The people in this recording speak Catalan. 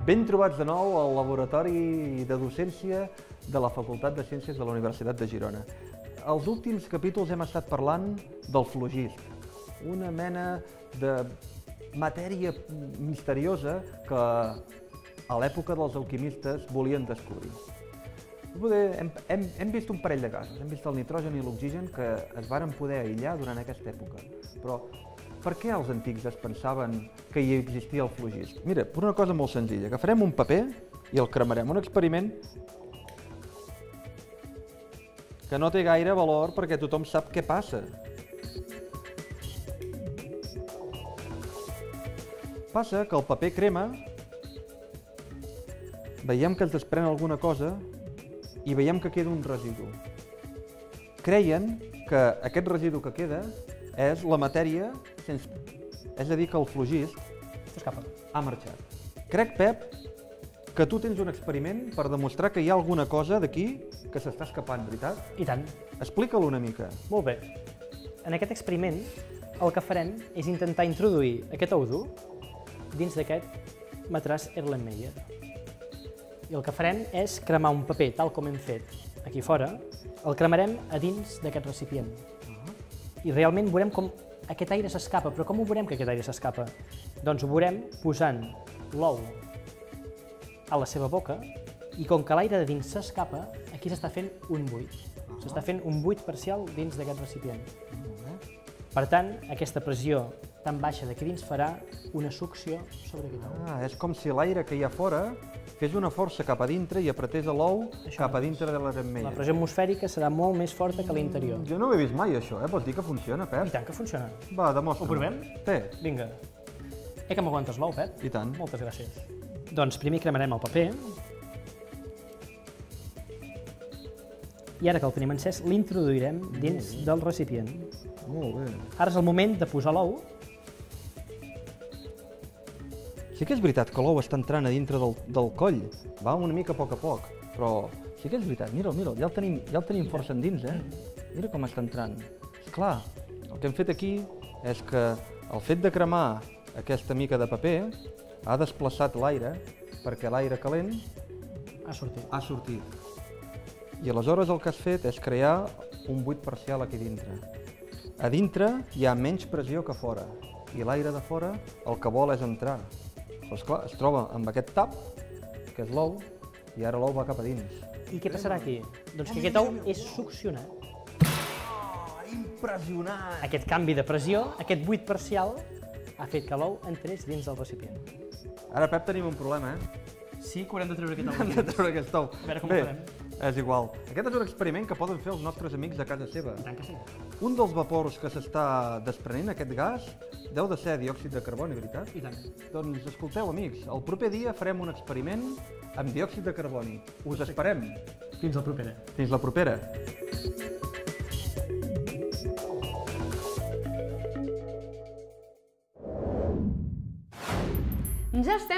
Ben trobats de nou al laboratori de docència de la Facultat de Ciències de la Universitat de Girona. Als últims capítols hem estat parlant del flogist, una mena de matèria misteriosa que a l'època dels alquimistes volien descobrir. Hem vist un parell de gasos, hem vist el nitrogen i l'oxigen que es varen poder aïllar durant aquesta època. Però per què els antics es pensaven que hi existia el flogist? Mira, per una cosa molt senzilla, agafarem un paper i el cremarem. Un experiment que no té gaire valor perquè tothom sap què passa. Passa que el paper crema, veiem que es desprèn alguna cosa i veiem que queda un residu. Creien que aquest residu que queda és la matèria, és a dir, que el flogist ha marxat. Crec, Pep, que tu tens un experiment per demostrar que hi ha alguna cosa d'aquí que s'està escapant, veritat? I tant. Explica-lo una mica. Molt bé. En aquest experiment, el que farem és intentar introduir aquest O2 dins d'aquest matràs Erlenmeyer. I el que farem és cremar un paper, tal com hem fet aquí fora, el cremarem a dins d'aquest recipient. I realment veurem com aquest aire s'escapa. Però com ho veurem que aquest aire s'escapa? Doncs ho veurem posant l'ou a la seva boca i com que l'aire de dins s'escapa, aquí s'està fent un buit. S'està fent un buit parcial dins d'aquest recipient. Per tant, aquesta pressió tan baixa d'aquí dins farà una succió sobre aquest ou. És com si l'aire que hi ha fora fes una força cap a dintre i apretés l'ou cap a dintre de l'Erlenmeyer. La pressió atmosfèrica serà molt més forta que a l'interior. Jo no ho he vist mai, això, Pots dir que funciona, Pep? I tant que funciona. Va, demostra-ho. Ho provem? Sí. Vinga. Que m'aguantes l'ou, Pep? I tant. Moltes gràcies. Doncs primer cremarem el paper. I ara que el tenim encès, l'introduirem dins del recipient. Molt bé. Ara és el moment de posar l'ou. Sí que és veritat que l'ou està entrant a dintre del coll. Va una mica a poc, però sí que és veritat. Mira'l, ja el tenim força endins, Mira com està entrant. Esclar, el que hem fet aquí és que el fet de cremar aquesta mica de paper ha desplaçat l'aire perquè l'aire calent Ha sortit. ha sortit. I aleshores el que has fet és crear un buit parcial aquí dintre. A dintre hi ha menys pressió que fora i l'aire de fora el que vol és entrar. Però esclar, es troba amb aquest tap, que és l'ou, i ara l'ou va cap a dins. I què passarà aquí? Doncs que aquest ou és succionat. Impressionant! Aquest canvi de pressió, aquest buit parcial, ha fet que l'ou entrés dins del recipient. Ara, Pep, tenim un problema, Sí que haurem de treure aquest ou. Hem de treure aquest ou. A veure com ho Bé, farem. és igual. Aquest és un experiment que poden fer els nostres amics de casa seva. I tant que sí. Un dels vapors que s'està desprenent, aquest gas, deu de ser diòxid de carboni, veritat? I tant. Doncs escolteu, amics, el proper dia farem un experiment amb diòxid de carboni. Us esperem. Fins la propera. Fins la propera. Ja estem